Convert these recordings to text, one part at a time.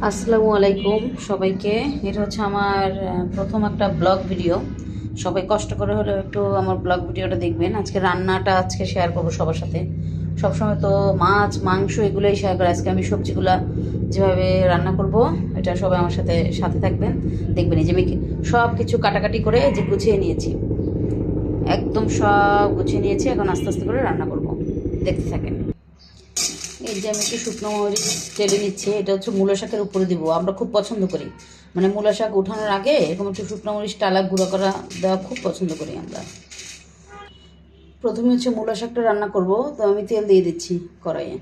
আসসালামু আলাইকুম সবাইকে। এটা হচ্ছে আমার প্রথম একটা ব্লগ ভিডিও। সবাই কষ্ট করে হলেও একটু আমার ব্লগ ভিডিওটা দেখবেন। আজকে রান্নাটা শেয়ার করবো সবার সাথে। সবসময় তো মাছ মাংস এগুলোই শেয়ার করে, আজকে আমি সবজিগুলা যেভাবে রান্না করব এটা সবাই আমার সাথে সাথে থাকবেন, দেখবেন। এই যে আমি সব কিছু কাটাকাটি করে যে গুছিয়ে নিয়েছি, একদম সব গুছিয়ে নিয়েছি। এখন আস্তে আস্তে করে রান্না করব, দেখতে থাকেন। এই যে আমি একটু শুকনো মরিচ টেলে নিচ্ছি। এটা হচ্ছে মূলা শাকের উপরে দিব, আমরা খুব পছন্দ করি। মানে মূলা শাক উঠানোর আগে এরকম একটু শুকনো মরিচ টালা গুঁড়ো করা দেওয়া খুব পছন্দ করি আমরা। প্রথমে হচ্ছে মূলা শাকটা রান্না করব, তো আমি তেল দিয়ে দিচ্ছি কড়াইয়ে।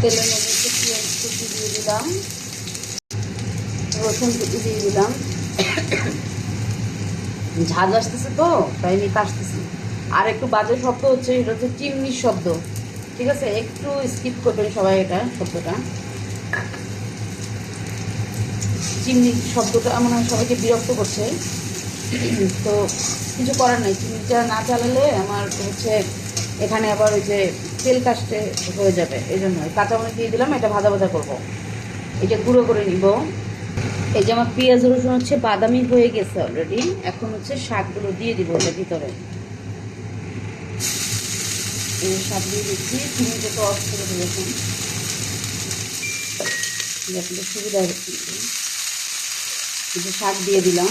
তেলের মধ্যে একটু পেঁয়াজ কুচি দিয়ে দিলাম, রসুন কুচি দিয়ে দিলাম। ঝাঁজ আসতেছে তো তাই আমি আসতেছি। আর একটু বাজে শব্দ হচ্ছে, এটা হচ্ছে চিমনির শব্দ, ঠিক আছে? একটু স্কিপ করবেন সবাই এটা শব্দটা। চিমনির শব্দটা মনে হয় সবাইকে বিরক্ত করছে, তো কিছু করার নাই। চিমনিটা না চালালে আমার হচ্ছে এখানে আবার ওই যে তেল কাস্টে হয়ে যাবে, এই জন্য কাঁচামরিচ দিয়ে দিলাম। এটা ভাজা ভাজা করবো, এটা গুঁড়ো করে নিব। এই যে আমার পেঁয়াজ রসুন হচ্ছে বাদামি হয়ে গেছে অলরেডি। এখন হচ্ছে শাকগুলো দিয়ে দিব এটার ভিতরে। এই শাক দিয়ে দিচ্ছি, চিনিটা তো অফ করে দিয়েছেন, আপনাদের সুবিধা হচ্ছে। শাক দিয়ে দিলাম,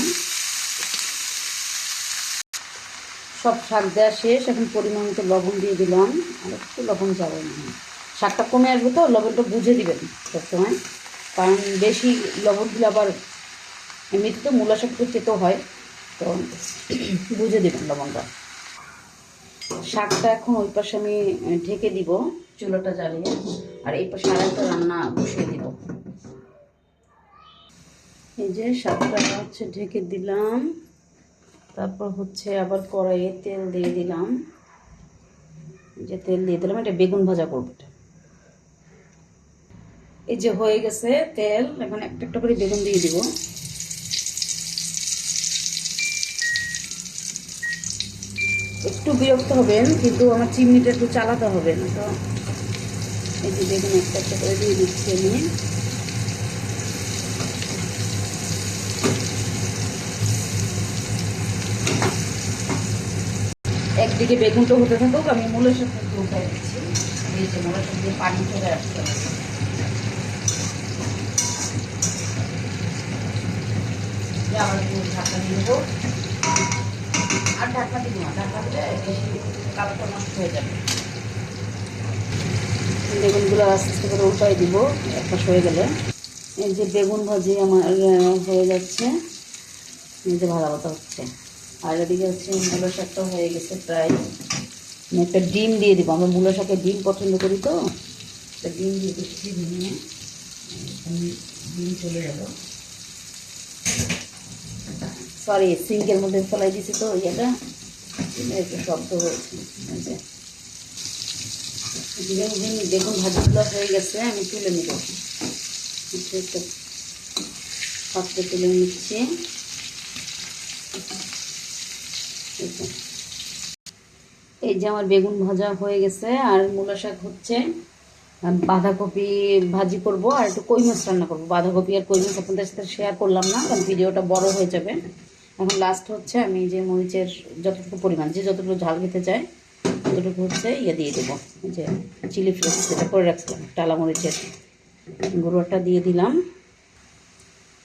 সব শাক দেওয়া শেষ। এখন পরিমাণ মতো লবণ দিয়ে দিলাম, আর একটু লবণ যাবে না, শাকটা কমে আসবে তো লবণটা বুঝে দিবেন সবসময়, কারণ বেশি লবণ দিলে আবার এমনিতে তো মূলা শাক তো খেতেও হয়, তো বুঝে দিবেন লবণটা। শাকটা এখন ওই পাশে আমি ঢেকে দিব চুলাটা জ্বালিয়ে, আর এই পাশে আর একটা রান্না বসিয়ে দিব। এই যে শাকটা হচ্ছে ঢেকে দিলাম, তারপর হচ্ছে আবার কড়াইয়ে তেল দিয়ে দিলাম। যে তেল দিয়ে দিলাম, এটা বেগুন ভাজা করবো। এই যে হয়ে গেছে তেল, এখন একটা একটা করে বেগুন দিয়ে দিব। একটু বিরক্ত হবেন, কিন্তু আমার চিমনিটা একটু চালাতে হবে না তো। এই যে বেগুন একটা একটা করে দিয়ে দিচ্ছি আমি। একদিকে বেগুনটা হতে থাকুক, আমি মূলের সাথে একটু উঠাই দিচ্ছি। এই যে মূলের সাথে পানি চলে আসছে, আবার একটু ঢাকা দিয়ে দেবো। আর ঢাকা দিব না, ঢাকা দিলে বেশি কালারটা নষ্ট হয়ে যাবে। বেগুনগুলো আস্তে আস্তে করে উল্টাই দিব এক পাশ হয়ে গেলে। এই যে বেগুন ভাজি আমার হয়ে যাচ্ছে, এই যে ভাজা ভাজা হচ্ছে। আর এদিকে হচ্ছে মূলা শাকটাও হয়ে গেছে প্রায়। আমি একটা ডিম দিয়ে দিব, আমরা মূলা শাকে ডিম পছন্দ করি, তো একটা ডিম দিয়ে দিচ্ছি। ভেঙে ডিম চলে গেল, সরি সিঙ্কের মধ্যে ফেলাই দিছি তো ইয়েটা, একটু শব্দ হয়েছে। দেখুন ভাজিগুলো হয়ে গেছে, আমি তুলে নিব। একটা পাত্রে তুলে নিচ্ছি। এই যে আমার বেগুন ভাজা হয়ে গেছে, আর মূলা শাক হচ্ছে। বাঁধাকপি ভাজি করব, আর একটু কই মাছ রান্না করবো। বাঁধাকপি আর কই মাছ আপনাদের সাথে শেয়ার করলাম না, কারণ ভিডিওটা বড় হয়ে যাবে। এখন লাস্ট হচ্ছে আমি যে মরিচের যতটুকু পরিমাণ, যে যতটুকু ঝাল খেতে চায় ততটুকু হচ্ছে ইয়ে দিয়ে দেবো, যে চিলি ফ্লেক্স যেটা করে রাখছিলাম টালা মরিচের গুঁড়োটা দিয়ে দিলাম।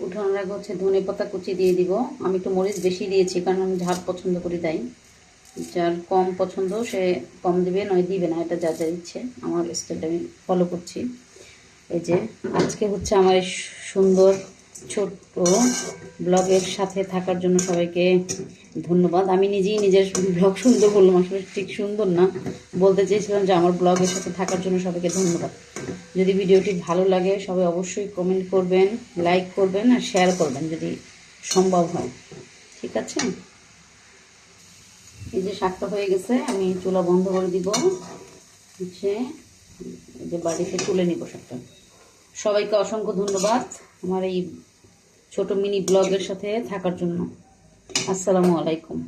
উঠানোর আগে হচ্ছে ধনে পাতা কুচি দিয়ে দিব। আমি একটু মরিচ বেশি দিয়েছি, কারণ আমি ঝাল পছন্দ করি তাই। যার কম পছন্দ সে কম দিবে, নয় দিবে না, এটা যা যা ইচ্ছে। আমার স্টাইলটা আমি ফলো করছি। এই যে আজকে হচ্ছে আমার এই সুন্দর ছোট্ট ব্লগের সাথে থাকার জন্য সবাইকে ধন্যবাদ। আমি নিজেই নিজের ব্লগ সুন্দর বললাম, আসলে ঠিক সুন্দর না, বলতে চেয়েছিলাম যে আমার ব্লগের সাথে থাকার জন্য সবাইকে ধন্যবাদ। যদি ভিডিওটি ভালো লাগে সবাই অবশ্যই কমেন্ট করবেন, লাইক করবেন, আর শেয়ার করবেন যদি সম্ভব হয়, ঠিক আছে? এই যে শাকটা হয়ে গেছে, আমি চুলা বন্ধ করে দিব, হচ্ছে এই যে বাড়িতে তুলে নিব শাকটা। সবাইকে অসংখ্য ধন্যবাদ আমার এই ছোট মিনি ব্লগের সাথে থাকার জন্য। আসসালামু আলাইকুম।